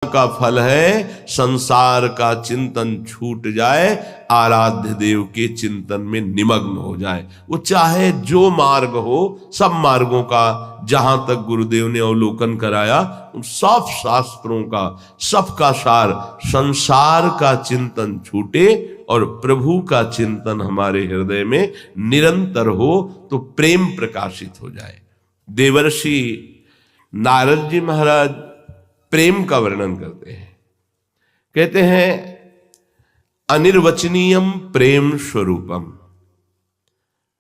का फल है संसार का चिंतन छूट जाए, आराध्य देव के चिंतन में निमग्न हो जाए। वो चाहे जो मार्ग हो, सब मार्गों का जहां तक गुरुदेव ने अवलोकन कराया, उन सब शास्त्रों का सबका सार संसार का चिंतन छूटे और प्रभु का चिंतन हमारे हृदय में निरंतर हो, तो प्रेम प्रकाशित हो जाए। देवर्षि नारद जी महाराज प्रेम का वर्णन करते हैं, कहते हैं अनिर्वचनीयम प्रेम स्वरूपम।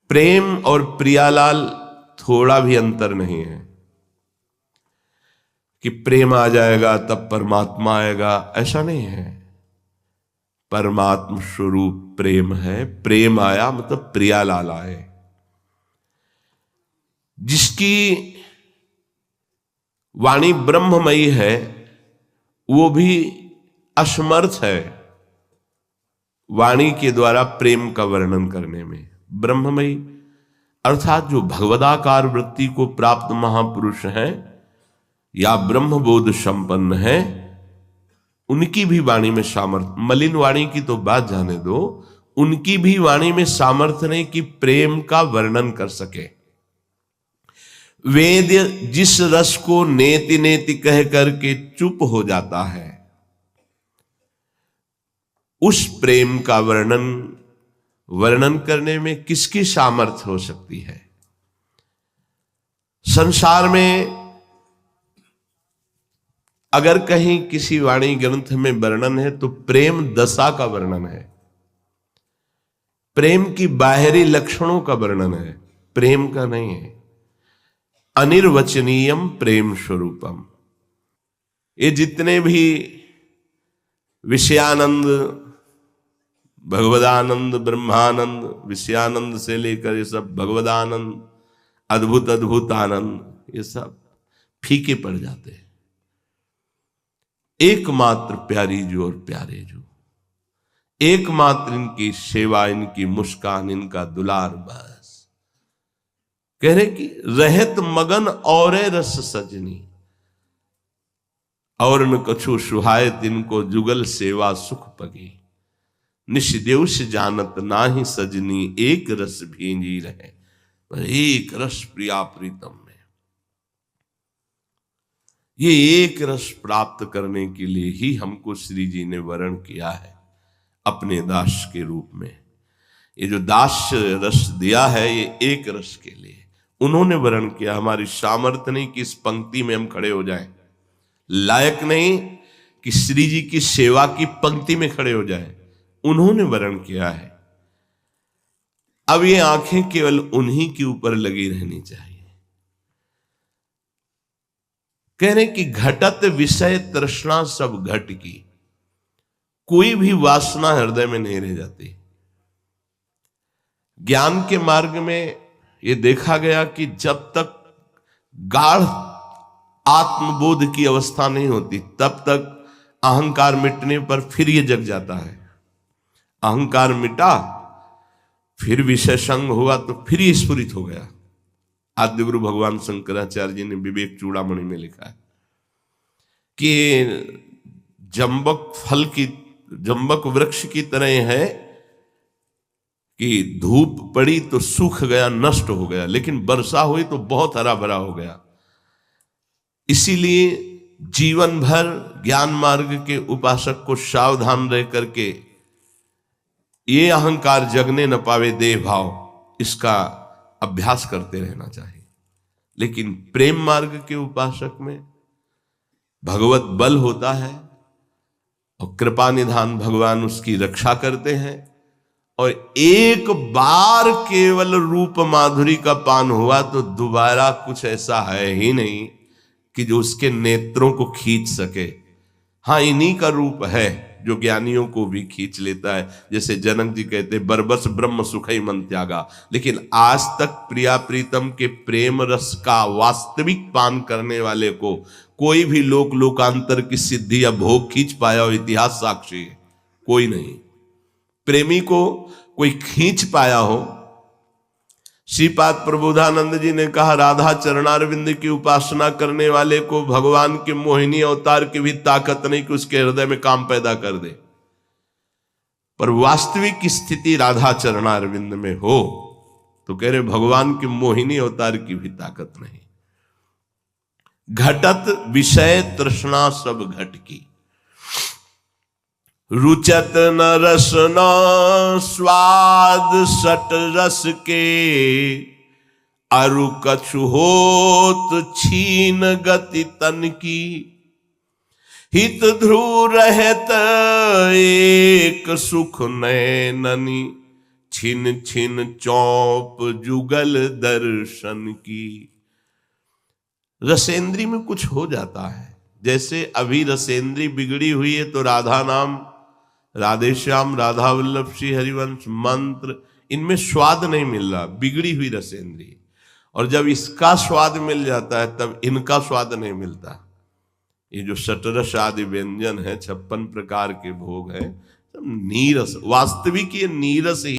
प्रेम और प्रियालाल थोड़ा भी अंतर नहीं है कि प्रेम आ जाएगा तब परमात्मा आएगा, ऐसा नहीं है। परमात्म स्वरूप प्रेम है, प्रेम आया मतलब प्रियालाल आए। जिसकी वाणी ब्रह्ममयी है वो भी असमर्थ है वाणी के द्वारा प्रेम का वर्णन करने में। ब्रह्ममयी अर्थात जो भगवदाकार वृत्ति को प्राप्त महापुरुष हैं या ब्रह्मबोध संपन्न है, उनकी भी वाणी में सामर्थ्य, मलिन वाणी की तो बात जाने दो, उनकी भी वाणी में सामर्थ्य नहीं कि प्रेम का वर्णन कर सके। वेद्य जिस रस को नेति नेति कह करके चुप हो जाता है, उस प्रेम का वर्णन करने में किसकी सामर्थ्य हो सकती है? संसार में अगर कहीं किसी वाणी ग्रंथ में वर्णन है तो प्रेम दशा का वर्णन है, प्रेम की बाहरी लक्षणों का वर्णन है, प्रेम का नहीं है। अनिर्वचनीयम प्रेम स्वरूपम। ये जितने भी विषयानंद, भगवदानंद, ब्रह्मानंद, विषयानंद से लेकर ये सब भगवदानंद, अद्भुत अद्भुत आनंद, ये सब फीके पड़ जाते हैं। एकमात्र प्यारी जो और प्यारे जो, एकमात्र इनकी सेवा, इनकी मुस्कान, इनका दुलार, बस कह रहे कि रहत मगन और रस सजनी, और न कछु सुहाय तिनको जुगल सेवा सुख पगी, निष्देव से जानत नाही सजनी, एक रस भींजी रहे, एक रस प्रिया प्रीतम में। ये एक रस प्राप्त करने के लिए ही हमको श्री जी ने वर्ण किया है अपने दास के रूप में। ये जो दास रस दिया है ये एक रस के लिए उन्होंने वर्ण किया। हमारी सामर्थ्य नहीं कि इस पंक्ति में हम खड़े हो जाएं, लायक नहीं कि श्री जी की सेवा की पंक्ति में खड़े हो जाएं, उन्होंने वर्ण किया है। अब ये आंखें केवल उन्हीं के ऊपर लगी रहनी चाहिए। कह रहे कि घटत विषय तृष्णा सब घट की, कोई भी वासना हृदय में नहीं रह जाती। ज्ञान के मार्ग में यह देखा गया कि जब तक गाढ़ आत्मबोध की अवस्था नहीं होती तब तक अहंकार मिटने पर फिर यह जग जाता है। अहंकार मिटा, फिर विषय संग हुआ तो फिर ये स्फुरित हो गया। आद्य गुरु भगवान शंकराचार्य जी ने विवेक चूड़ामणि में लिखा है कि जंबक वृक्ष की तरह है कि धूप पड़ी तो सूख गया, नष्ट हो गया, लेकिन वर्षा हुई तो बहुत हरा भरा हो गया। इसीलिए जीवन भर ज्ञान मार्ग के उपासक को सावधान रह करके ये अहंकार जगने न पावे देह भाव, इसका अभ्यास करते रहना चाहिए। लेकिन प्रेम मार्ग के उपासक में भगवत बल होता है और कृपा निधान भगवान उसकी रक्षा करते हैं, और एक बार केवल रूप माधुरी का पान हुआ तो दोबारा कुछ ऐसा है ही नहीं कि जो उसके नेत्रों को खींच सके। हाँ, इन्हीं का रूप है जो ज्ञानियों को भी खींच लेता है। जैसे जनक जी कहते बरबस ब्रह्म सुखई मन त्यागा, लेकिन आज तक प्रिया प्रीतम के प्रेम रस का वास्तविक पान करने वाले को कोई भी लोकांतर की सिद्धि या भोग खींच पाया हो, इतिहास साक्षी है, कोई नहीं। प्रेमी को कोई खींच पाया हो, श्रीपाद प्रबोधानंद जी ने कहा, राधा चरणारविंद की उपासना करने वाले को भगवान के मोहिनी अवतार की भी ताकत नहीं कि उसके हृदय में काम पैदा कर दे। पर वास्तविक स्थिति राधा चरणारविंद में हो तो कह रहे भगवान के मोहिनी अवतार की भी ताकत नहीं। घटत विषय तृष्णा सब घट की, रुचत न रसना स्वाद सट रस के, अरु कछु होत छीन गति तन की, हित ध्रुव रहत एक सुख नैननी, छिन छिन चौप जुगल दर्शन की। रसेंद्री में कुछ हो जाता है, जैसे अभी रसेंद्री बिगड़ी हुई है तो राधा नाम, राधे श्याम, राधा वल्लभ, श्री हरिवंश, मंत्र, इनमें स्वाद नहीं मिल रहा, बिगड़ी हुई रसेंद्री। और जब इसका स्वाद मिल जाता है तब इनका स्वाद नहीं मिलता। ये जो शतरस आदि व्यंजन है, 56 प्रकार के भोग हैं, सब नीरस, वास्तविक ये नीरस ही